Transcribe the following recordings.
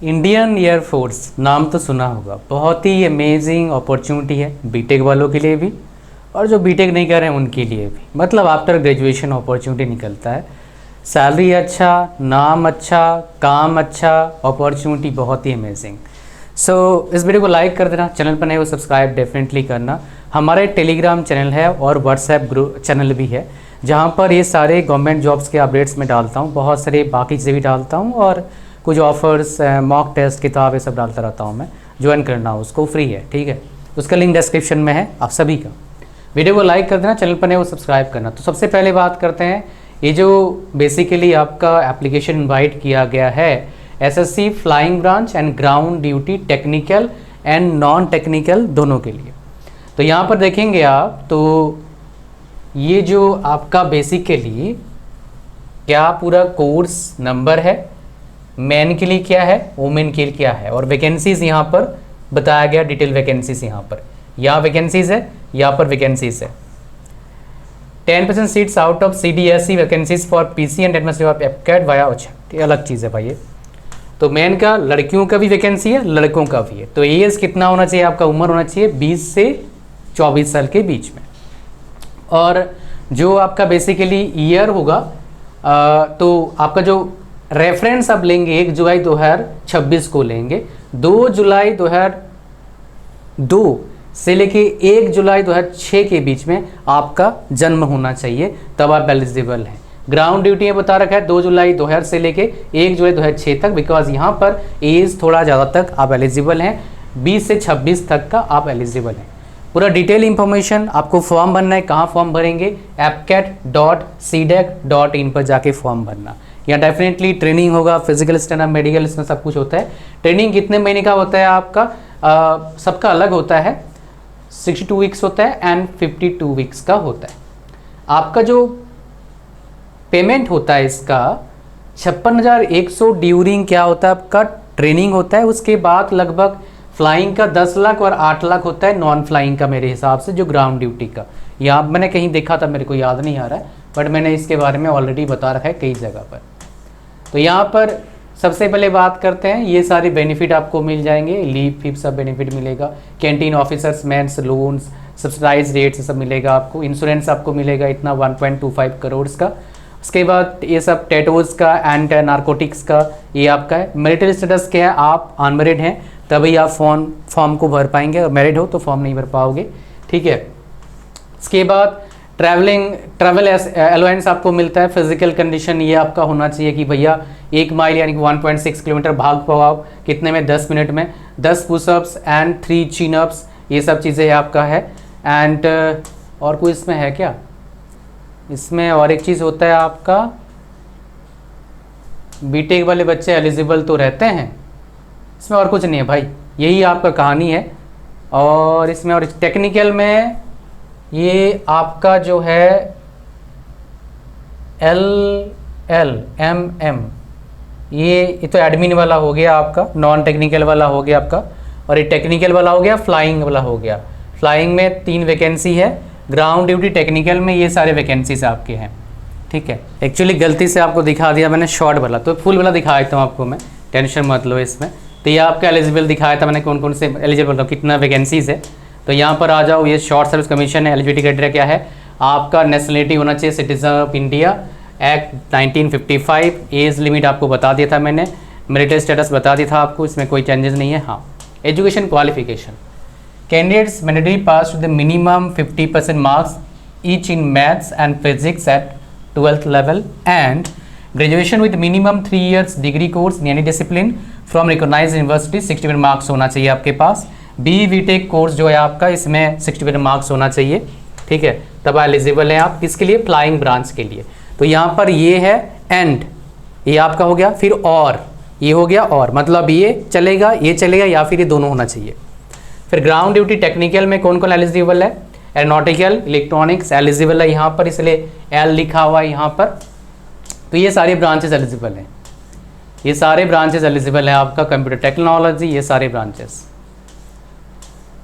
Indian air force नाम तो सुना होगा, बहुत ही अमेजिंग अपॉर्चुनिटी है बीटेक वालों के लिए भी और जो बीटेक नहीं कर रहे हैं उनके लिए भी। मतलब आफ्टर ग्रेजुएशन अपॉर्चुनिटी निकलता है, सैलरी अच्छा, नाम अच्छा, काम अच्छा, अपॉर्चुनिटी बहुत ही अमेजिंग। सो इस वीडियो को लाइक कर देना, चैनल पर नए हो सब्सक्राइब डेफिनेटली करना। हमारा टेलीग्राम चैनल है और व्हाट्सएप ग्रुप चैनल भी है, जहाँ पर ये सारे गवर्नमेंट जॉब्स के अपडेट्स में डालता हूँ, बहुत सारे बाकी चीज़ें भी डालता हूँ और कुछ ऑफर्स, मॉक टेस्ट, किताब, ये सब डालता रहता हूँ मैं। ज्वाइन करना हो उसको फ्री है, ठीक है। उसका लिंक डिस्क्रिप्शन में है आप सभी का। वीडियो को लाइक कर देना, चैनल पर नए हो सब्सक्राइब करना। तो सबसे पहले बात करते हैं, ये जो बेसिकली आपका एप्लीकेशन इनवाइट किया गया है SSC flying branch and ground duty technical and non technical दोनों के लिए। तो यहाँ पर देखेंगे आप, तो ये जो आपका बेसिकली क्या पूरा कोर्स नंबर है, मैन के लिए क्या है, वुमेन के लिए क्या है, और वैकेंसीज यहाँ पर बताया गया, डिटेल वैकेंसीज यहाँ पर, यहाँ वैकेंसीज है, यहाँ पर वैकेंसीज है। 10% seats out of CDSE vacancies for PC and administrative aptitude via. अच्छा, ये अलग चीज़ है भाई ये। तो मैन का लड़कियों का भी वैकेंसी है, लड़कों का भी है। तो एज कितना होना चाहिए आपका, उम्र होना चाहिए 20 से 24 साल के बीच में। और जो आपका बेसिकली ईयर होगा, तो आपका जो रेफरेंस आप लेंगे 1 जुलाई 2026 को लेंगे, 2 जुलाई 2002 से लेके 1 जुलाई 2006 के बीच में आपका जन्म होना चाहिए, तब आप एलिजिबल हैं। ग्राउंड ड्यूटी में बता रखा है 2 जुलाई 2000 से लेके 1 जुलाई 2006 तक, बिकॉज यहाँ पर एज थोड़ा ज़्यादा तक आप एलिजिबल हैं, 20 से 26 तक का आप एलिजिबल हैं। पूरा डिटेल इंफॉर्मेशन, आपको फॉर्म भरना है, कहाँ फॉर्म भरेंगे, appcat.cdac.in पर जाके फॉर्म भरना। यहाँ डेफिनेटली ट्रेनिंग होगा, फिजिकल स्टैंडर्ड, मेडिकल, इसमें सब कुछ होता है। ट्रेनिंग कितने महीने का होता है आपका, सबका अलग होता है, 62 वीक्स होता है एंड 52 वीक्स का होता है। आपका जो पेमेंट होता है इसका 56,100 ड्यूरिंग क्या होता है आपका ट्रेनिंग होता है। उसके बाद लगभग फ्लाइंग का 10 लाख और 8 लाख होता है नॉन फ्लाइंग का, मेरे हिसाब से जो ग्राउंड ड्यूटी का। यहाँ मैंने कहीं देखा था, मेरे को याद नहीं आ रहा है, बट मैंने इसके बारे में ऑलरेडी बता रखा है कई जगह पर। तो यहाँ पर सबसे पहले बात करते हैं, ये सारे बेनिफिट आपको मिल जाएंगे, लीव फीप सब बेनिफिट मिलेगा, कैंटीन ऑफिसर्स, मेंस लोन्स, सब्सिडाइज रेट्स सब मिलेगा आपको, इंश्योरेंस आपको मिलेगा इतना 1.25 करोड़ का। उसके बाद ये सब टैटोज का एंड नारकोटिक्स का ये आपका है। मैरिटल स्टेटस क्या है, आप अनमैरिड हैं तभी आप फॉर्म को भर पाएंगे, और मैरिड हो तो फॉर्म नहीं भर पाओगे, ठीक है। उसके बाद ट्रैवल अलाउंस आपको मिलता है। फिजिकल कंडीशन ये आपका होना चाहिए कि भैया 1 माइल यानी कि 1.6 किलोमीटर भाग पाओ आप, कितने में, 10 मिनट में, 10 पुशअप्स एंड 3 चिनअप्स, ये सब चीज़ें आपका है। एंड और कोई इसमें है क्या, इसमें और एक चीज़ होता है आपका, बीटेक वाले बच्चे एलिजिबल तो रहते हैं, इसमें और कुछ नहीं है भाई, यही आपका कहानी है। और इसमें और टेक्निकल में ये आपका जो है LLMM, ये तो एडमिन वाला हो गया आपका, नॉन टेक्निकल वाला हो गया आपका, और ये टेक्निकल वाला हो गया, फ्लाइंग वाला हो गया। फ्लाइंग में 3 वैकेंसी है, ग्राउंड ड्यूटी टेक्निकल में ये सारे वैकेंसीज आपके हैं, ठीक है। एक्चुअली गलती से आपको दिखा दिया मैंने शॉर्ट वाला, तो फुल वाला दिखा देता हूँ आपको मैं, टेंशन मत लो इसमें। तो ये आपका एलिजिबल दिखाया था मैंने, कौन कौन से एलिजिबल था, कितना वैकेंसीज है। तो यहाँ पर आ जाओ, ये शॉर्ट सर्विस कमीशन है। एलिजिबिलिटी क्राइटेरिया क्या है, आपका नेशनलिटी होना चाहिए citizen of India, act 1955, age limit आपको बता दिया था मैंने, मैरिटल स्टेटस बता दिया था आपको, इसमें कोई चेंजेस नहीं है। हाँ, education qualification, candidates mandatory pass to the minimum 50% marks each in maths and physics at 12th level and graduation with minimum 3 years degree course in any discipline from recognised university, 60% marks होना चाहिए आपके पास। BTech course जो है आपका, इसमें 60% marks होना चाहिए, ठीक है, तब एलिजिबल हैं आप। किसके लिए, फ्लाइंग ब्रांच के लिए। तो यहाँ पर ये है एंड, ये आपका हो गया, फिर और ये हो गया, और मतलब ये चलेगा या फिर ये दोनों होना चाहिए। फिर ग्राउंड ड्यूटी टेक्निकल में कौन कौन एलिजिबल है, एरोनॉटिकल, इलेक्ट्रॉनिक्स एलिजिबल है यहाँ पर, इसलिए L लिखा हुआ है यहाँ पर। तो ये सारे ब्रांचेस एलिजिबल हैं, ये सारे ब्रांचेस एलिजिबल हैं आपका, कंप्यूटर टेक्नोलॉजी, ये सारे ब्रांचेस,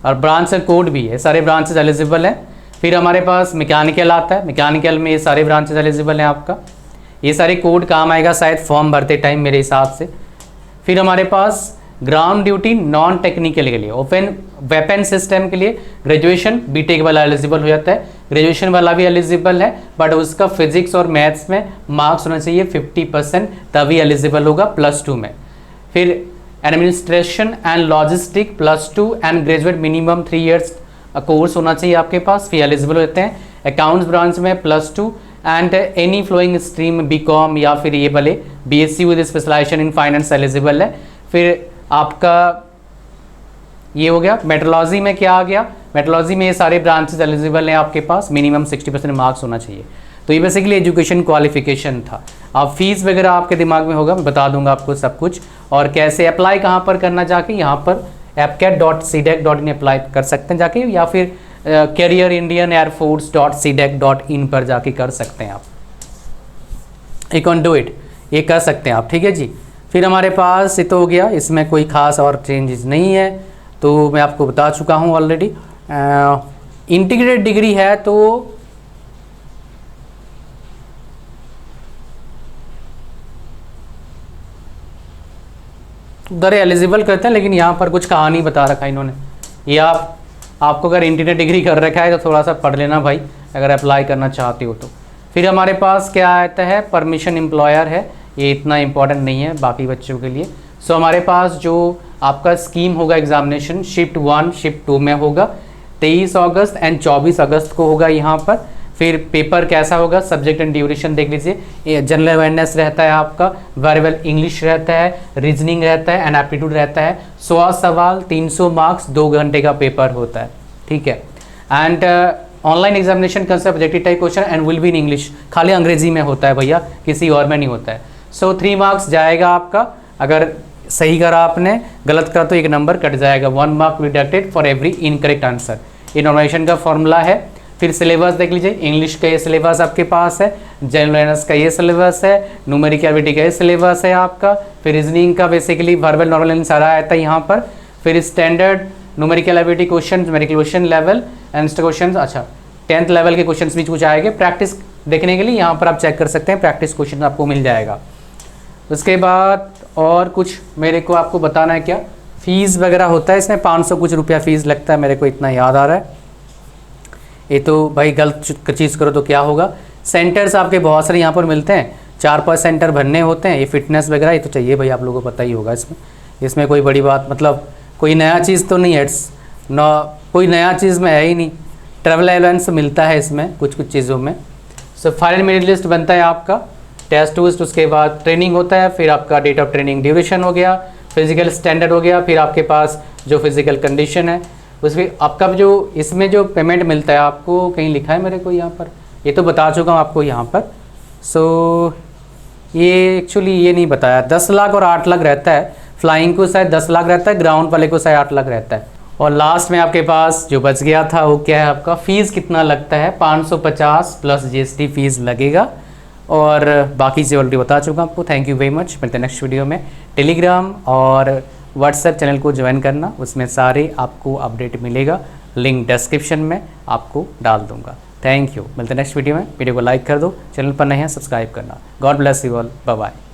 और ब्रांच कोड भी है, सारे ब्रांचेस एलिजिबल हैं। फिर हमारे पास मैकेनिकल आता है, मैकेनिकल में ये सारे ब्रांचेस एलिजिबल हैं आपका। ये सारे कोड काम आएगा शायद फॉर्म भरते टाइम मेरे हिसाब से। फिर हमारे पास ग्राउंड ड्यूटी नॉन टेक्निकल के लिए, ओपन वेपन सिस्टम के लिए ग्रेजुएशन बीटेक वाला एलिजिबल हो जाता है। ग्रेजुएशन वाला भी एलिजिबल है, बट उसका फिजिक्स और मैथ्स में मार्क्स होना चाहिए 50%, तभी एलिजिबल होगा +2 में। फिर administration and logistic +2 and graduate minimum 3 years course होना चाहिए आपके पास, फिर एलिजिबल होते हैं। अकाउंट्स ब्रांच में +2 and any flowing stream BCom या फिर ये भले BSc with specialisation in finance eligible है। फिर आपका ये हो गया। मेट्रोलॉजी में क्या आ गया, मेट्रोलॉजी में ये सारे ब्रांचेस एलिजिबल हैं आपके पास, मिनिमम 60% मार्क्स होना चाहिए। तो ये बेसिकली एजुकेशन क्वालिफिकेशन था। अब फीस वगैरह आपके दिमाग में होगा, मैं बता दूंगा आपको सब कुछ, और कैसे अप्लाई कहाँ पर करना, जाके यहाँ पर appcat.cdac.in अप्लाई कर सकते हैं जाके, या फिर कैरियर इंडियन एयरफोर्स.cdac.in पर जाके कर सकते हैं आप। यू कैन डू इट, ये कर सकते हैं आप, ठीक है जी। फिर हमारे पास ये तो हो गया, इसमें कोई खास और चेंजेस नहीं है, तो मैं आपको बता चुका हूँ ऑलरेडी। इंटीग्रेटेड डिग्री है तो उधर एलिजिबल करते हैं, लेकिन यहाँ पर कुछ कहानी बता रखा है इन्होंने। ये आपको अगर इंटीग्रेटेड डिग्री कर रखा है तो थोड़ा सा पढ़ लेना भाई, अगर अप्लाई करना चाहते हो तो। फिर हमारे पास क्या आता है, परमिशन एम्प्लॉयर है, ये इतना इंपॉर्टेंट नहीं है बाकी बच्चों के लिए। सो हमारे पास जो आपका स्कीम होगा एग्जामिनेशन, शिफ्ट 1 शिफ्ट 2 में होगा, 23 अगस्त एंड 24 अगस्त को होगा यहाँ पर। फिर पेपर कैसा होगा, सब्जेक्ट एंड ड्यूरेशन देख लीजिए। जनरल अवेयरनेस रहता है आपका, वर्बल इंग्लिश रहता है, रीजनिंग रहता है एंड एप्टीट्यूड रहता है। 100 सवाल 300 मार्क्स, 2 घंटे का पेपर होता है, ठीक है। And online examination concept objective type question and will be in English, खाली अंग्रेजी में होता है भैया, किसी और में नहीं होता है। सो 3 मार्क्स जाएगा आपका, अगर सही करा आपने, गलत करा तो 1 नंबर कट जाएगा। 1 mark deducted for every incorrect answer, ये नॉर्मलाइजेशन का फॉर्मूला है। फिर सिलेबस देख लीजिए, इंग्लिश का ये सिलेबस आपके पास है, जनरल अवेयरनेस का ये सिलेबस है, न्यूमेरिकल एबिलिटी का ये सिलेबस है आपका। फिर रीजनिंग का बेसिकली वर्बल नॉर्मल सारा आता है यहाँ पर। फिर standard numerical ability question, numerical question level and question, अच्छा 10th लेवल के क्वेश्चन भी कुछ आएंगे। प्रैक्टिस देखने के लिए यहाँ पर आप चेक कर सकते हैं, प्रैक्टिस क्वेश्चन आपको मिल जाएगा। उसके बाद और कुछ मेरे को आपको बताना है क्या, फीस वगैरह होता है इसमें 500 कुछ रुपया फीस लगता है, मेरे को इतना याद आ रहा है। ये तो भाई गलत चीज़ करो तो क्या होगा। सेंटर्स आपके बहुत सारे यहाँ पर मिलते हैं, 4-5 सेंटर भरने होते हैं। ये फिटनेस वगैरह ये तो चाहिए भाई, आप लोगों को पता ही होगा। इसमें कोई बड़ी बात, मतलब कोई नया चीज़ तो नहीं है, कोई नया चीज़ में है ही नहीं। ट्रैवल अलाउंस मिलता है इसमें कुछ कुछ चीज़ों में। सो फाइनल मेरिट लिस्ट बनता है आपका, टेस्ट वेस्ट, उसके बाद ट्रेनिंग होता है, फिर आपका डेट ऑफ ट्रेनिंग ड्यूरेशन हो गया, फिजिकल स्टैंडर्ड हो गया, फिर आपके पास जो फिजिकल कंडीशन है उसमें आपका जो इसमें जो पेमेंट मिलता है आपको, कहीं लिखा है मेरे को यहाँ पर, ये तो बता चुका हूँ आपको यहाँ पर। सो ये एक्चुअली ये नहीं बताया, 10 लाख और 8 लाख रहता है। फ्लाइंग को शायद 10 लाख रहता है, ग्राउंड वाले को शायद 8 लाख रहता है। और लास्ट में आपके पास जो बच गया था वो क्या है, आपका फ़ीस कितना लगता है, 550 प्लस GST फीस लगेगा। और बाकी चीज़ें ऑलरेडी बता चुका हूँ आपको। थैंक यू वेरी मच, मिलते हैं नेक्स्ट वीडियो में। टेलीग्राम और व्हाट्सएप चैनल को ज्वाइन करना, उसमें सारे आपको अपडेट मिलेगा, लिंक डिस्क्रिप्शन में आपको डाल दूंगा। थैंक यू, मिलते हैं नेक्स्ट वीडियो में। वीडियो को लाइक कर दो, चैनल पर नए हैं सब्सक्राइब करना। God bless you all, bye bye.